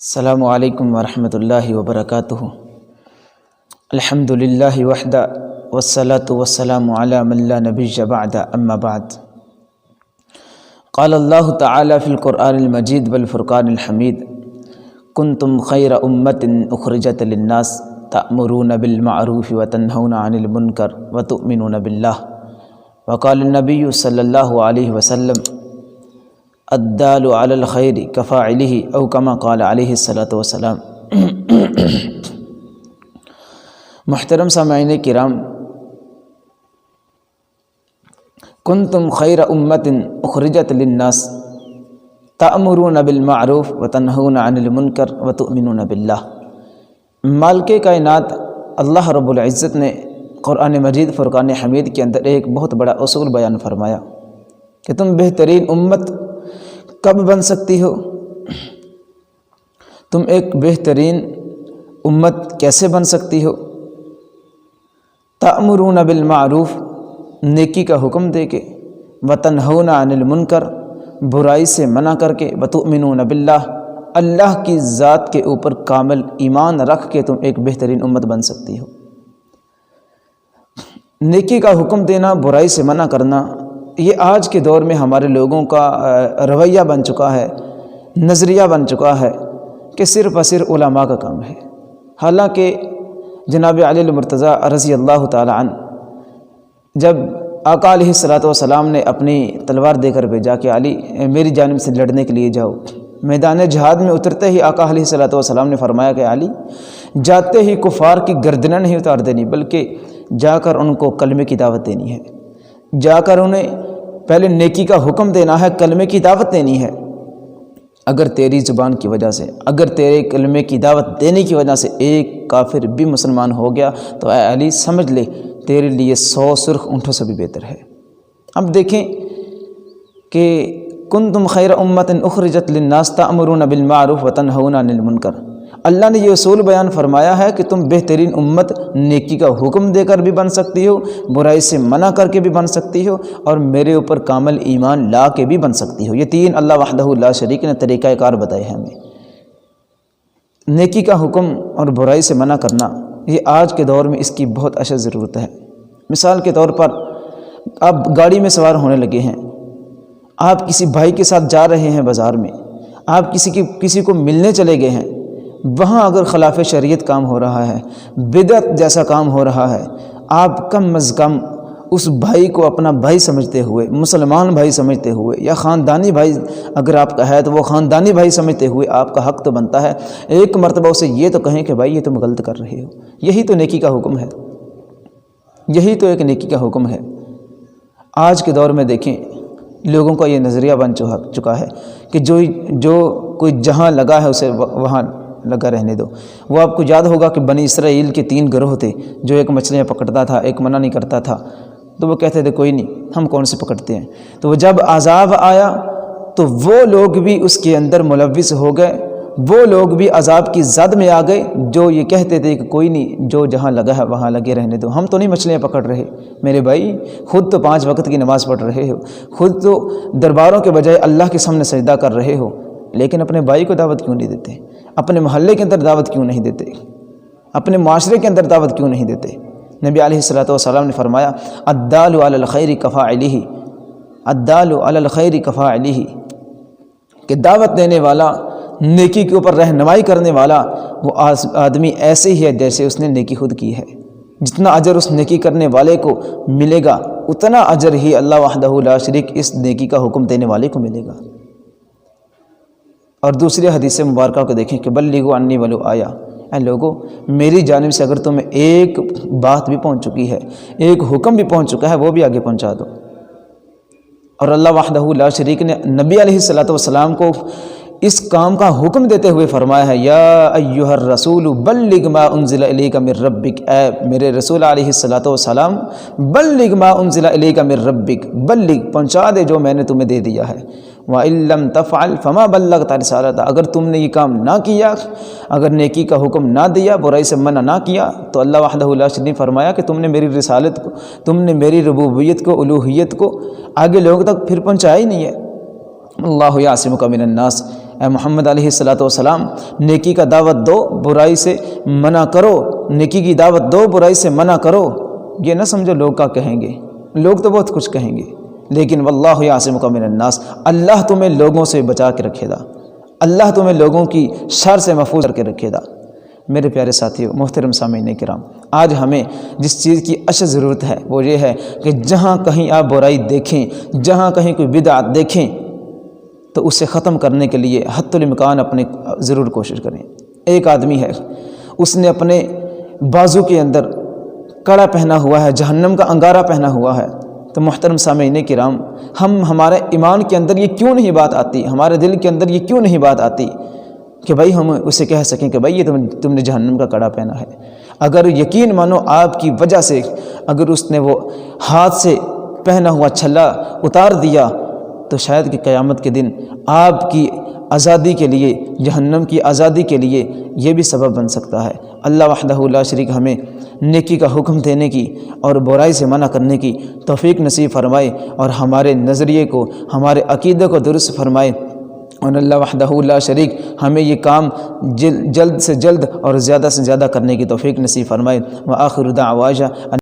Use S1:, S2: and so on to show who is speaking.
S1: السلام علیکم ورحمۃ اللہ وبرکاتہ۔ الحمد للہ وحدہ والصلاة والسلام علی من لا نبی بعد اما بعد۔ قال اللہ تعالی فی القرآن المجید والفرقان الحمید کنتم خیر امۃ اخرجت للناس تأمرون بالمعروف وتنہون عن المنکر وتؤمنون باللہ۔ وقال النبی صلی اللہ علیہ وسلم الدال علی الخیر کفاعلہ او کما قال علیہ الصلاۃ والسلام۔ محترم سامعین کرام، کنتم خیر امۃ اخرجت للناس تأمرون بالمعروف وتنہون عن المنکر وتؤمنون باللہ۔ مالک کائنات اللہ رب العزت نے قرآن مجید فرقان حمید کے اندر ایک بہت بڑا اصول بیان فرمایا کہ تم بہترین امت کب بن سکتی ہو، تم ایک بہترین امت کیسے بن سکتی ہو؟ تأمرون بالمعروف، نیکی کا حکم دے کے، وتنہون عن المنکر، برائی سے منع کر کے، وتؤمنون باللہ، اللہ کی ذات کے اوپر کامل ایمان رکھ کے تم ایک بہترین امت بن سکتی ہو۔ نیکی کا حکم دینا، برائی سے منع کرنا، یہ آج کے دور میں ہمارے لوگوں کا رویہ بن چکا ہے، نظریہ بن چکا ہے کہ صرف اور صرف علماء کا کام ہے۔ حالانکہ جناب علی المرتضیٰ رضی اللہ تعالی عنہ جب آقا علیہ الصلاۃ والسلام نے اپنی تلوار دے کر بھیجا کہ علی میری جانب سے لڑنے کے لیے جاؤ، میدان جہاد میں اترتے ہی آقا علیہ الصلاۃ والسلام نے فرمایا کہ علی جاتے ہی کفار کی گردنیں نہیں اتار دینی، بلکہ جا کر ان کو کلمے کی دعوت دینی ہے، جا کر انہیں پہلے نیکی کا حکم دینا ہے، کلمے کی دعوت دینی ہے۔ اگر تیری زبان کی وجہ سے، اگر تیرے کلمے کی دعوت دینے کی وجہ سے ایک کافر بھی مسلمان ہو گیا تو اے علی سمجھ لے تیرے لیے 100 سرخ اونٹوں سے بھی بہتر ہے۔ اب دیکھیں کہ کنتم خیر امۃ اخرجت للناس تأمرون بالمعروف وتنہون عن المنکر، اللہ نے یہ اصول بیان فرمایا ہے کہ تم بہترین امت نیکی کا حکم دے کر بھی بن سکتی ہو، برائی سے منع کر کے بھی بن سکتی ہو، اور میرے اوپر کامل ایمان لا کے بھی بن سکتی ہو۔ یہ تین اللہ وحدہ لا شریک نے طریقہ کار بتائے ہیں ہمیں۔ نیکی کا حکم اور برائی سے منع کرنا، یہ آج کے دور میں اس کی بہت اشد ضرورت ہے۔ مثال کے طور پر آپ گاڑی میں سوار ہونے لگے ہیں، آپ کسی بھائی کے ساتھ جا رہے ہیں بازار میں، آپ کسی کو ملنے چلے گئے ہیں، وہاں اگر خلاف شریعت کام ہو رہا ہے، بدعت جیسا کام ہو رہا ہے، آپ کم از کم اس بھائی کو اپنا بھائی سمجھتے ہوئے، مسلمان بھائی سمجھتے ہوئے، یا خاندانی بھائی اگر آپ کا ہے تو وہ خاندانی بھائی سمجھتے ہوئے آپ کا حق تو بنتا ہے ایک مرتبہ اسے یہ تو کہیں کہ بھائی یہ تم غلط کر رہے ہو۔ یہی تو نیکی کا حکم ہے، یہی تو ایک نیکی کا حکم ہے۔ آج کے دور میں دیکھیں لوگوں کا یہ نظریہ بن چکا ہے کہ جو کوئی جہاں لگا ہے اسے وہاں لگا رہنے دو۔ وہ آپ کو یاد ہوگا کہ بنی اسرائیل کے 3 گروہ تھے، جو ایک مچھلیاں پکڑتا تھا، ایک منع نہیں کرتا تھا، تو وہ کہتے تھے کوئی نہیں ہم کون سے پکڑتے ہیں۔ تو وہ جب عذاب آیا تو وہ لوگ بھی اس کے اندر ملوث ہو گئے، وہ لوگ بھی عذاب کی زد میں آ گئے جو یہ کہتے تھے کہ کوئی نہیں جو جہاں لگا ہے وہاں لگے رہنے دو، ہم تو نہیں مچھلیاں پکڑ رہے۔ میرے بھائی خود تو 5 وقت کی نماز پڑھ رہے ہو، خود تو درباروں کے بجائے اللہ کے سامنے سجدہ کر رہے ہو، لیکن اپنے بھائی کو دعوت کیوں نہیں دیتے؟ اپنے محلے کے اندر دعوت کیوں نہیں دیتے؟ اپنے معاشرے کے اندر دعوت کیوں نہیں دیتے؟ نبی علیہ الصلاۃ والسلام نے فرمایا الدال علی الخیر کفاعلہ، الدال علی الخیر کفاعلہ، کہ دعوت دینے والا، نیکی کے اوپر رہنمائی کرنے والا وہ آدمی ایسے ہی ہے جیسے اس نے نیکی خود کی ہے۔ جتنا اجر اس نیکی کرنے والے کو ملے گا اتنا اجر ہی اللہ وحدہ لا شریک اس نیکی کا حکم دینے والے کو ملے گا۔ اور دوسری حدیث مبارکہ کو دیکھیں کہ بلغوا عنی ولو آیا، اے لوگو میری جانب سے اگر تمہیں ایک بات بھی پہنچ چکی ہے، ایک حکم بھی پہنچ چکا ہے، وہ بھی آگے پہنچا دو۔ اور اللہ وحدہ لا شریک نے نبی علیہ الصلاۃ والسلام کو اس کام کا حکم دیتے ہوئے فرمایا ہے یا ایھا الرسول بلغ ما انزل الیک من ربک، اے میرے رسول علیہ الصلاۃ والسلام بلغ ما انزل الیک من ربک، بلغ پہنچا دے جو میں نے تمہیں دے دیا ہے، وَإِن لَّمْ تَفْعَلْ فَمَا بَلَّغْتَ رِسَالَتَهُ، اگر تم نے یہ کام نہ کیا، اگر نیکی کا حکم نہ دیا، برائی سے منع نہ کیا، تو اللہ وحدہ لا شریک نے فرمایا کہ تم نے میری رسالت کو، تم نے میری ربوبیت کو، الوہیت کو آگے لوگوں تک پھر پہنچایا ہی نہیں ہے۔ اللہ یعصمک من الناس، اے محمد علیہ الصلوۃ والسلام نیکی کا دعوت دو، برائی سے منع کرو، نیکی کی دعوت دو، برائی سے منع کرو۔ یہ نہ سمجھو لوگ کیا کہیں گے، لوگ تو بہت کچھ کہیں گے، لیکن واللہ یعصمک من الناس، اللہ تمہیں لوگوں سے بچا کے رکھے گا، اللہ تمہیں لوگوں کی شر سے محفوظ کر کے رکھے گا۔ میرے پیارے ساتھیو، محترم سامعین کرام، آج ہمیں جس چیز کی اشد ضرورت ہے وہ یہ ہے کہ جہاں کہیں آپ برائی دیکھیں، جہاں کہیں کوئی بدعت دیکھیں تو اسے ختم کرنے کے لیے حتی الامکان اپنے ضرور کوشش کریں۔ ایک آدمی ہے، اس نے اپنے بازو کے اندر کڑا پہنا ہوا ہے، جہنم کا انگارہ پہنا ہوا ہے، تو محترم سامعین کرام، ہمارے ایمان کے اندر یہ کیوں نہیں بات آتی، ہمارے دل کے اندر یہ کیوں نہیں بات آتی کہ بھائی ہم اسے کہہ سکیں کہ بھائی یہ تم نے جہنم کا کڑا پہنا ہے۔ اگر یقین مانو آپ کی وجہ سے اگر اس نے وہ ہاتھ سے پہنا ہوا چھلا اتار دیا تو شاید کہ قیامت کے دن آپ کی آزادی کے لیے، جہنم کی آزادی کے لیے یہ بھی سبب بن سکتا ہے۔ اللہ وحدہ لا شریک ہمیں نیکی کا حکم دینے کی اور برائی سے منع کرنے کی توفیق نصیب فرمائے، اور ہمارے نظریے کو، ہمارے عقیدے کو درست فرمائے، اور اللہ وحدہ لا شریک ہمیں یہ کام جلد سے جلد اور زیادہ سے زیادہ کرنے کی توفیق نصیب فرمائے۔ وآخر دعوانا